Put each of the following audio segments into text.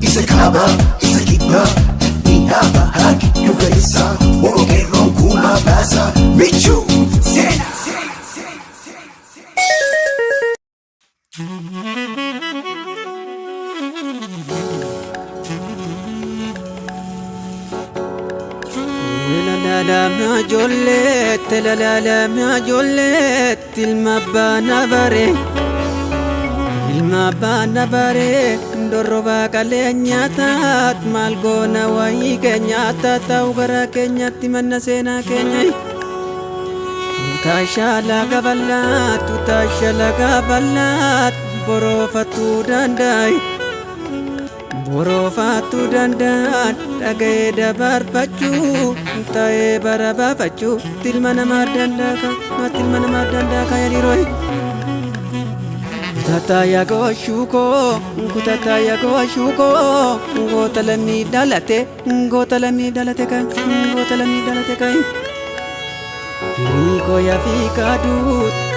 Isa kaba, isa kiba, ihaba haki yugaisa, wongero kuma basa, Michu Sena. La Jolette, la Jolette, il mabana bare, dorroba kalenyata, malgona wai kenyata, taugara kenyati manna sena kenyai. Tutasha la gabalat, borofatu dandai. Borofatu dandan, dagaye dabar pacu, tae baraba pacu, tilmana madandaka yadiroi. Kutata ya go shuko, gotalami dalate kai.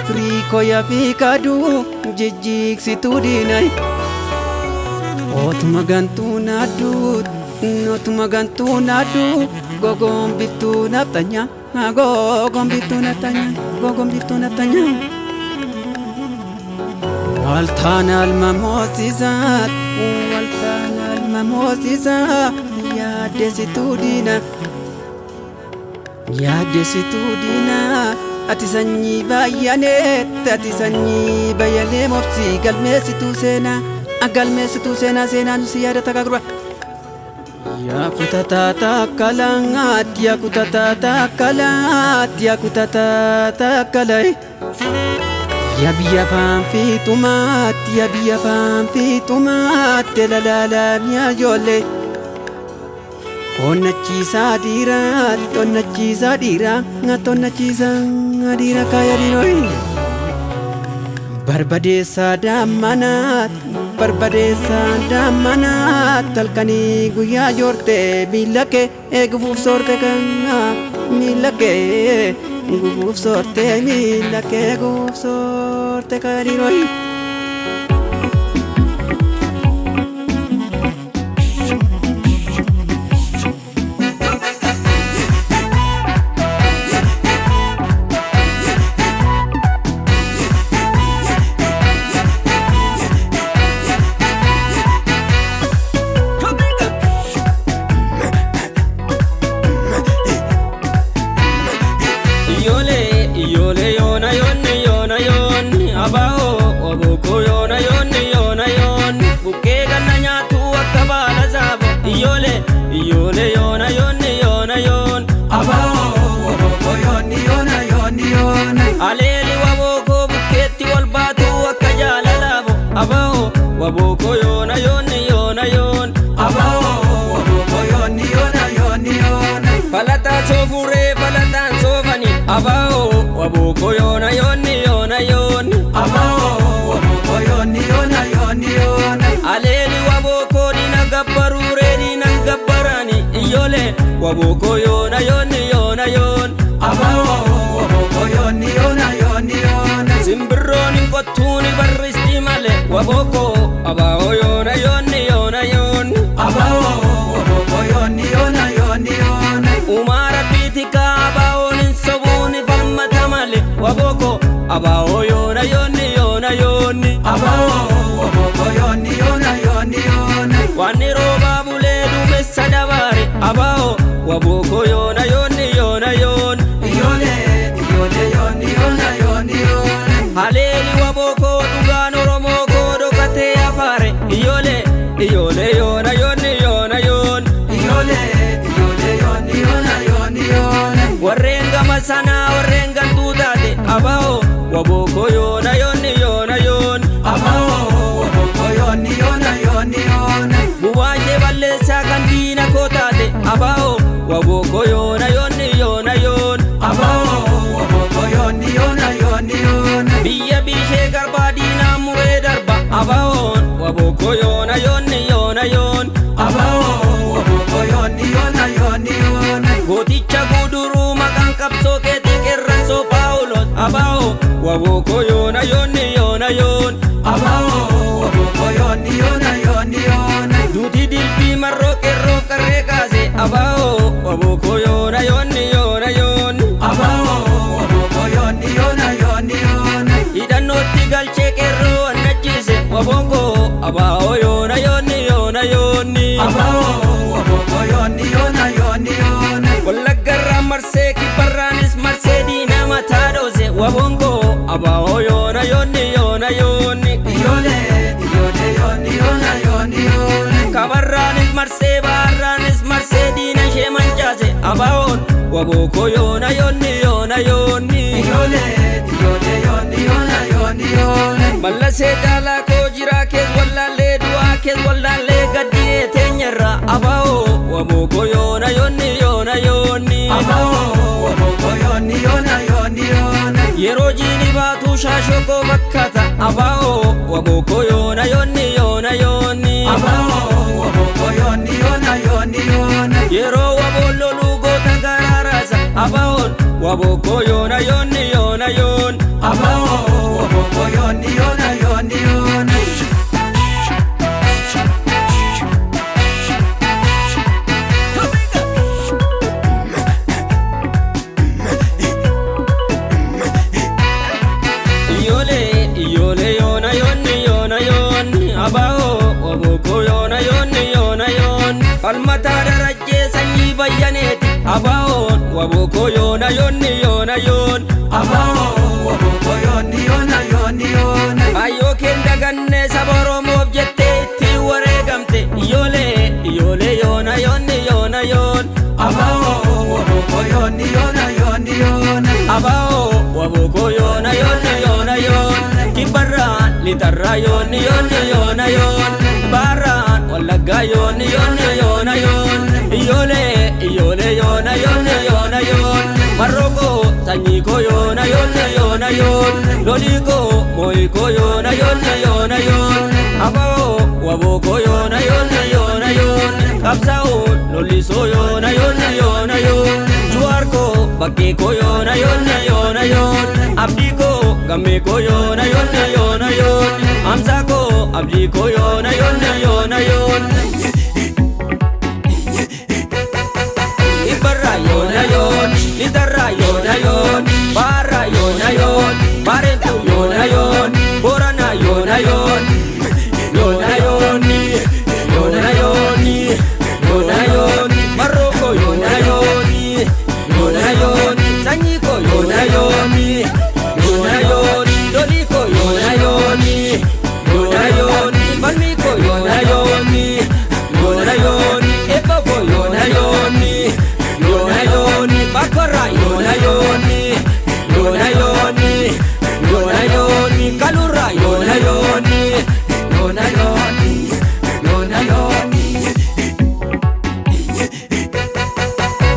Friko ya fikadu, jijik situdinai. Otuma gantu nadu, gogom bitu naftanya. Waltan al mamosizat, ya desitudina, ati sanyi bayane mofsi galmesitu sena. Agalmesitu sena nusiyada takagruba. Ya kutata takalai. Ya biya fam fitumat, la mia jolle. Onnachisa dira kaya dinoi. Barbadesa damanat, talkani guya jorte, milake egufuf sorte kanga, milake egufuf sorte kariroi. Iyole yona yon abao oboko yona yon buke ganna nyatu akabala zabo iyole yona yon Abao, oboko yon. aleli waboko buketi walbatu akajala labo abao waboko yona yon Abao, oboko yon. falata sofure falata sofani abao waboko yona yon Abao, oboko yon. aleli waboko dina gabbarani iyole waboko yona yon Abao, oboko yon. simbirroni kottuni barristi male waboko abao yona yon Abao, oboko yon. umara bitika abao nin sobuni falmata male waboko abao yona yon Abao, oboko yon. wani roba bule dume sadabare abao waboko yona yon Iyole yon. haleli waboko dugano romoko dokate afare iyole yona yon warrenga masana warrenga tudade abao waboko yona yon Abao, oboko yon. buwaje balle sakandina kotade abao waboko yona yon Abao, oboko yon. biya bishe garbadina mure darba abao waboko yona yon Abao, oboko yon. goticha guduru makan kapso keti kerran so paulos abao waboko yona yon Abao, oboko yon. abao yona yoni yona yoni abao waboko yoni yona yoni yona wallaggarra marse kibarranis marse dina matadose wabongo abao yona yoni yona yoni iyole iyole yoni yona yoni yona kabarranis marse barranis marse dina shemanjase abaon waboko yona yoni yona yoni iyole iyole yoni yona yoni yona malase dala ko jira ke wallalle du'a ke wallalle gadine tenyara abao waboko yona yoni yona yoni abao waboko yoni yona yoni yona yero jini batu shashoko bakkata abao waboko yona yoni yona yoni abao waboko yoni yona yoni yona yero wabolo lugo tagararasa abao waboko yona yoni yona yon abao waboko yoni yona yoni yona iyole iyole yona yoni yona yoni abao waboko yona yoni yona yon falmata daraje sanyi bayyaneti abao waboko yona yoni yona yon abao waboko yoni yona yoni yona ayo kenda ganne saboro mobjette ti waregamte iyole iyole yona yoni yona yon abao waboko yoni yona yoni yona abao waboko yona yoni yona yon kibarra litarra yoni yoni yona yon barra wallagga yoni yoni yona yon iyole iyole yona yoni yona yon maroko sanyiko yona yoni yona yon loliko moiko yona yoni yona yon abao waboko yona yoni yona yon kapsao loliso yona yoni yona yon juarko bakke ko yona yoni yona yon abdiko gamme ko yona yoni yona yon amsako abdiko yona yoni yona yon ibarra yona yon litarra yona yon barra yona yon barentu yona yon borana yona yon yona yoni yona yoni yona yoni maroko yona yoni yona yoni sanyiko yona yoni yona yoni doliko yona yoni yona yoni balmiko yona yoni yona yoni ebako yona yoni yona yoni bakora yona yoni yona yoni yona yoni kalura yona yoni yona yoni yona yoni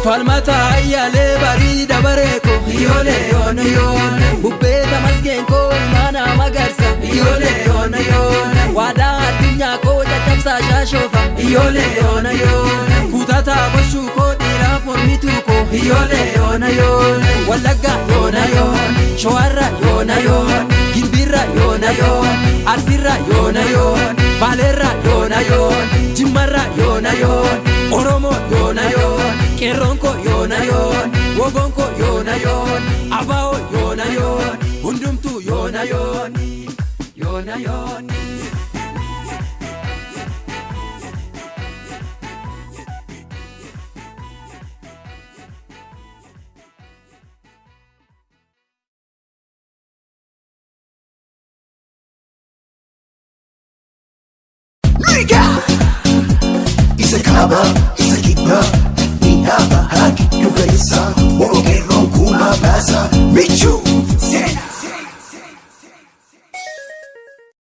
falmata ayyale barida bareko iyole yona yona bubbeta masgenko imana magarsa iyole yona yona wada addunyaa koo caccabsaa shaashofa iyole yona yona kutataa gochuu koo dhiiraaf mormituu koo iyole yona yona wallagga yoona yoon shawarra yoona yoon gimbirra yoona yoon arsirra yoona yoon baaleerra yoona yoon jimmarra yoona yoon oromoo yoona yoon qeerroonko yoona yoon wogonko yoona yoon abaa'oo yoona yoon hundumtuu yoona yoon yona yoni Liga! Isekaba